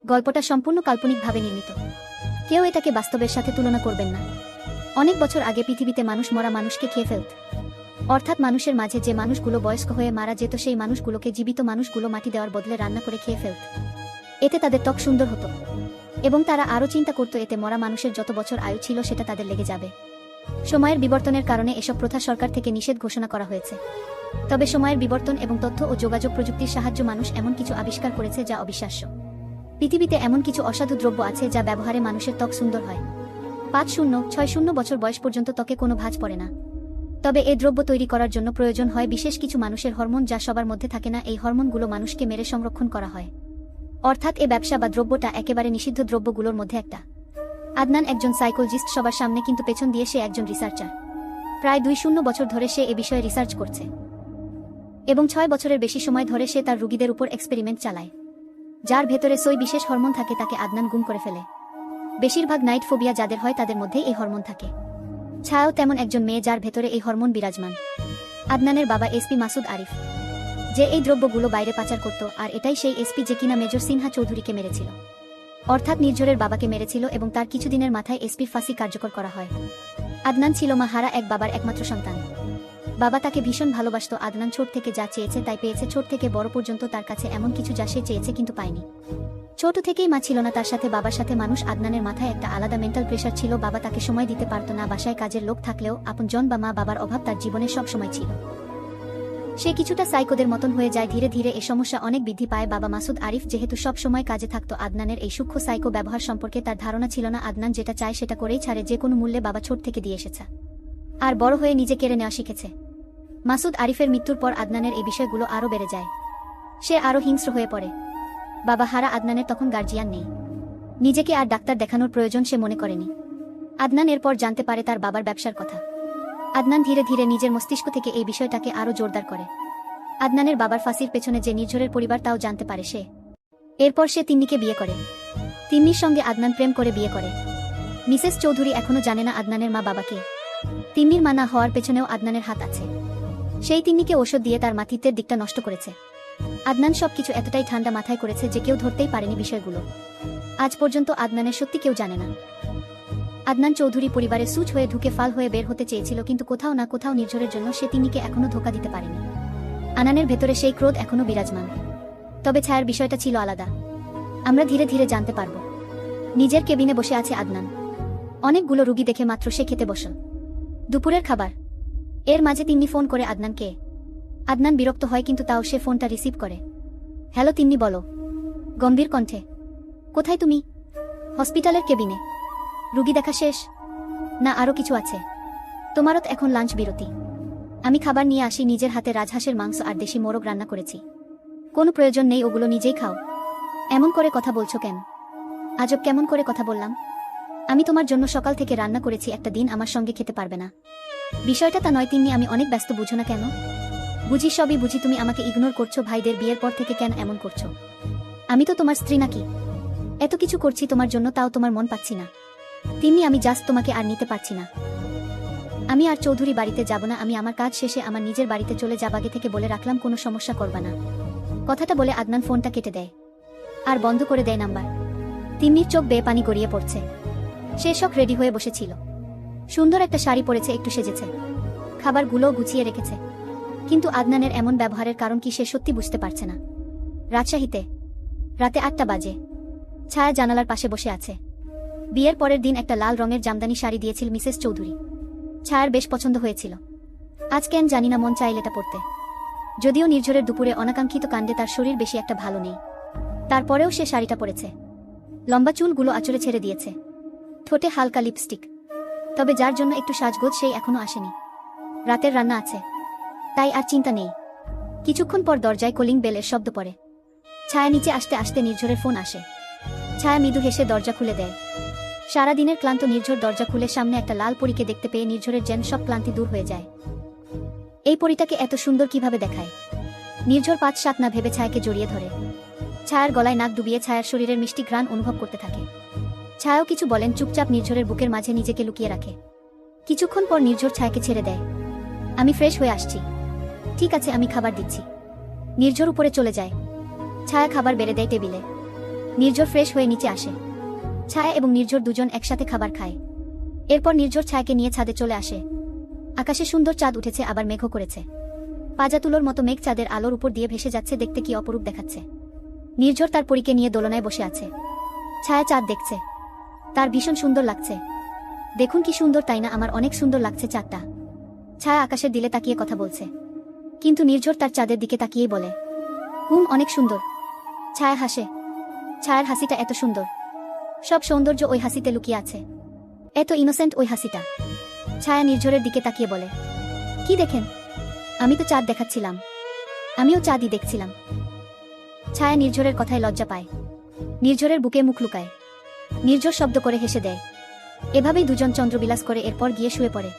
গল্পটা সম্পূর্ণ কাল্পনিকভাবে নির্মিত। কেউ এটাকে বাস্তবের সাথে তুলনা করবেন না। অনেক বছর আগে পৃথিবীতে মানুষ মরা মানুষকে খেয়ে ফেলত। অর্থাৎ মানুষের মাঝে যে মানুষগুলো বয়স্ক হয়ে মারা যেত সেই মানুষগুলোকে জীবিত মানুষগুলো মাটি দেওয়ার বদলে রান্না করে খেয়ে ফেলত। এতে তাদের ত্বক সুন্দর হতো এবং তারা আরও চিন্তা করত এতে মরা মানুষের যত বছর আয়ু ছিল সেটা তাদের লেগে যাবে। সময়ের বিবর্তনের কারণে এসব প্রথা সরকার থেকে নিষেধ ঘোষণা করা হয়েছে। তবে সময়ের বিবর্তন এবং তথ্য ও যোগাযোগ প্রযুক্তির সাহায্যে মানুষ এমন কিছু আবিষ্কার করেছে যা অবিশ্বাস্য। পৃথিবীতে এমন কিছু অসাধু দ্রব্য আছে যা ব্যবহারে মানুষের ত্বক সুন্দর হয়। 5-6 বছর বয়স পর্যন্ত ত্বকে কোনো ভাঁজ পড়ে না। তবে এই দ্রব্য তৈরি করার জন্য প্রয়োজন হয় বিশেষ কিছু মানুষের হরমোন, যা সবার মধ্যে থাকে না। এই হরমোনগুলো মানুষকে মেরে সংরক্ষণ করা হয়। অর্থাৎ এ ব্যবসা বা দ্রব্যটা একেবারে নিষিদ্ধ দ্রব্যগুলোর মধ্যে একটা। আদনান একজন সাইকোলজিস্ট সবার সামনে, কিন্তু পেছন দিয়ে সে একজন রিসার্চার। প্রায় 2 বছর ধরে সে এ বিষয়ে রিসার্চ করছে এবং 6 বছরের বেশি সময় ধরে সে তার রোগীদের উপর এক্সপেরিমেন্ট চালায়। যার ভেতরে সই বিশেষ হরমোন থাকে তাকে আদনান গুম করে ফেলে। বেশিরভাগ নাইট ফোবিয়া যাদের হয় তাদের মধ্যে এই হরমোন থাকে। ছায়াও তেমন একজন মেয়ে যার ভেতরে এই হরমোন বিরাজমান। আদনানের বাবা এসপি মাসুদ আরিফ, যে এই দ্রব্যগুলো বাইরে পাচার করত, আর এটাই সেই এসপি যে কিনা মেজর সিনহা চৌধুরীকে মেরেছিল। অর্থাৎ নির্ঝরের বাবাকে মেরেছিল এবং তার কিছুদিনের মাথায় এসপির ফাঁসি কার্যকর করা হয়। আদনান ছিল মা হারা এক বাবার একমাত্র সন্তান। বাবা তাকে ভীষণ ভালোবাসত। আদনান ছোট থেকে যা চেয়েছে তাই পেয়েছে। ছোট থেকে বড় পর্যন্ত তার কাছে এমন কিছু যা সে চেয়েছে কিন্তু পায়নি। ছোট থেকেই মা ছিল না তার সাথে, বাবার সাথে মানুষ। আদনানের মাথায় একটা আলাদা মেন্টাল প্রেশার ছিল। বাবা তাকে সময় দিতে পারত না। বাসায় কাজের লোক থাকলেও আপনজন বা মা বাবার অভাব তার জীবনে সব সময় ছিল। সে কিছুটা সাইকোদের মতন হয়ে যায়। ধীরে ধীরে এ সমস্যা অনেক বৃদ্ধি পায়। বাবা মাসুদ আরিফ যেহেতু সব সময় কাজে থাকতো, আদনানের এই সূক্ষ্ম সাইকো ব্যবহার সম্পর্কে তার ধারণা ছিল না। আদনান যেটা চায় সেটা করেই ছাড়ে, যে কোনো মূল্যে। বাবা ছোট থেকে দিয়ে এসেছে আর বড় হয়ে নিজে কেড়ে নেওয়া শিখেছে। মাসুদ আরিফের মৃত্যুর পর আদনানের এই বিষয়গুলো আরও বেড়ে যায়। সে আরও হিংস্র হয়ে পড়ে। বাবা হারা আদনানের তখন গার্জিয়ান নেই। নিজেকে আর ডাক্তার দেখানোর প্রয়োজন সে মনে করেনি। আদনান এরপর জানতে পারে তার বাবার ব্যবসার কথা। আদনান ধীরে ধীরে নিজের মস্তিষ্ক থেকে এই বিষয়টাকে আরও জোরদার করে। আদনানের বাবার ফাঁসির পেছনে যে নির্ঝরের পরিবার তাও জানতে পারে সে। এরপর সে তিন্নিকে বিয়ে করে। তিন্নির সঙ্গে আদনান প্রেম করে বিয়ে করে। মিসেস চৌধুরী এখনও জানে না আদনানের মা বাবাকে। তিন্নির মা না হওয়ার পেছনেও আদনানের হাত আছে। সেই তিন্নিকে ওষুধ দিয়ে তার মাতৃত্বের দিকটা নষ্ট করেছে। আদনান সবকিছু এতটাই ঠান্ডা মাথায় করেছে যে কেউ ধরতেই পারেনি বিষয়গুলো। আজ পর্যন্ত আদনানের সত্যি কেউ জানে না। আদনান চৌধুরী পরিবারের সুচ হয়ে ঢুকে ফাল হয়ে বের হতে চেয়েছিল, কিন্তু কোথাও না কোথাও নির্ঝরের জন্য সে তিন্নিকে এখনও ধোকা দিতে পারেনি। আনানের ভেতরে সেই ক্রোধ এখনও বিরাজমান। তবে ছায়ার বিষয়টা ছিল আলাদা। আমরা ধীরে ধীরে জানতে পারব। নিজের কেবিনে বসে আছে আদনান। অনেকগুলো রুগী দেখে মাত্র সে খেতে বসল দুপুরের খাবার। এর মাঝে তিন্নি ফোন করে আদনানকে। আদনান বিরক্ত হয়, কিন্তু তাও সে ফোনটা রিসিভ করে। হ্যালো তিন্নি, বলো। গম্ভীর কণ্ঠে। কোথায় তুমি? হসপিটালের কেবিনে। রুগী দেখা শেষ? না, আরও কিছু আছে। তোমারও তো এখন লাঞ্চ বিরতি। আমি খাবার নিয়ে আসি। নিজের হাতে রাজহাঁসের মাংস আর দেশি মোরগ রান্না করেছি। কোনো প্রয়োজন নেই, ওগুলো নিজেই খাও। এমন করে কথা বলছো কেন? আজব কেমন করে কথা বললাম? আমি তোমার জন্য সকাল থেকে রান্না করেছি, একটা দিন আমার সঙ্গে খেতে পারবে না? বিষয়টা তা নয় তিন্নি, আমি অনেক ব্যস্ত, বুঝো না কেন? বুঝি, সবই বুঝি। তুমি আমাকে ইগনোর করছো। ভাইদের বিয়ের পর থেকে কেন এমন করছো? আমি তো তোমার স্ত্রী নাকি? এত কিছু করছি তোমার জন্য, তাও তোমার মন পাচ্ছি না। তিন্নি, আমি জাস্ট তোমাকে আর নিতে পারছি না। আমি আর চৌধুরী বাড়িতে যাব না। আমি আমার কাজ শেষে আমার নিজের বাড়িতে চলে যাব। আগে থেকে বলে রাখলাম, কোনো সমস্যা করবা না। কথাটা বলে আদনান ফোনটা কেটে দেয় আর বন্ধ করে দেয় নাম্বার। তিন্নির চোখ বেয়ে পানি গড়িয়ে পড়ছে। সে শখ রেডি হয়ে বসেছিল। সুন্দর একটা শাড়ি পরেছে, একটু সেজেছে, খাবারগুলোও গুছিয়ে রেখেছে। কিন্তু আদনানের এমন ব্যবহারের কারণ কি সে সত্যি বুঝতে পারছে না। রাজশাহীতে রাতে 8টা বাজে। ছায়া জানালার পাশে বসে আছে। বিয়ের পরের দিন একটা লাল রঙের জামদানি শাড়ি দিয়েছিল মিসেস চৌধুরী। ছায়ার বেশ পছন্দ হয়েছিল। আজ কেন জানি না মন চাইল এটা পরতে। যদিও নির্ঝরের দুপুরে অনাকাঙ্ক্ষিত কাণ্ডে তার শরীর বেশি একটা ভালো নেই, তারপরেও সে শাড়িটা পরেছে। লম্বা চুলগুলো আঁচড়ে ছেড়ে দিয়েছে, ঠোঁটে হালকা লিপস্টিক। তবে যার জন্য একটু সাজগোজ সেই এখনো আসেনি। রাতের রান্না আছে, তাই আর চিন্তা নেই। কিছুক্ষণ পর দরজায় কলিং বেলের শব্দ পড়ে। ছায়া নিচে আসতে আসতে নির্ঝরের ফোন আসে। ছায়া মৃদু হেসে দরজা খুলে দেয়। সারাদিনের ক্লান্ত নির্ঝর দরজা খুলে সামনে একটা লাল পরীকে দেখতে পেয়ে নির্ঝরের যেন সব ক্লান্তি দূর হয়ে যায়। এই পরীটাকে এত সুন্দর কিভাবে দেখায়? নির্ঝর 5-7 না ভেবে ছায়াকে জড়িয়ে ধরে। ছায়ার গলায় নাক ডুবিয়ে ছায়ার শরীরের মিষ্টি ঘ্রাণ অনুভব করতে থাকে। ছায়াও কিছু বলেন, চুপচাপ নির্ঝরের বুকের মাঝে নিজেকে লুকিয়ে রাখে। কিছুক্ষণ পর নির্ঝর ছায়াকে ছেড়ে দেয়। আমি ফ্রেশ হয়ে আসছি। ঠিক আছে, আমি খাবার দিচ্ছি। নির্ঝর উপরে চলে যায়। ছায়া খাবার বেড়ে দেয় টেবিলে। নির্ঝর ফ্রেশ হয়ে নিচে আসে। ছায়া এবং নির্ঝর দুজন একসাথে খাবার খায়। এরপর নির্ঝর ছায়াকে নিয়ে ছাদে চলে আসে। আকাশে সুন্দর চাঁদ উঠেছে, আবার মেঘও করেছে। পাজা তুলোর মতো মেঘ চাঁদের আলোর উপর দিয়ে ভেসে যাচ্ছে, দেখতে কি অপরূপ দেখাচ্ছে। নির্ঝর তার পরীকে নিয়ে দোলনায় বসে আছে। ছায়া চাঁদ দেখছে, তার ভীষণ সুন্দর লাগছে। দেখুন কি সুন্দর, তাই না? আমার অনেক সুন্দর লাগছে চাঁদটা। ছায়া আকাশের দিকে তাকিয়ে কথা বলছে, কিন্তু নির্ঝর তার চাঁদের দিকে তাকিয়েই বলে, অনেক সুন্দর। ছায়া হাসে। ছায়ার হাসিটা এত সুন্দর, সব সৌন্দর্য ওই হাসিতে লুকিয়ে আছে। এত ইনোসেন্ট ওই হাসিটা। ছায়া নির্ঝরের দিকে তাকিয়ে বলে, কি দেখেন? আমি তো চাঁদ দেখাচ্ছিলাম। আমিও চাঁদই দেখছিলাম। ছায়া নির্ঝরের কথায় লজ্জা পায়। নির্ঝরের বুকে মুখ লুকায়। নির্ঝর শব্দ করে হেসে দেয়। এভাবেই দুজন চন্দ্রবিলাস করে এরপর গিয়ে শুয়ে পড়ে।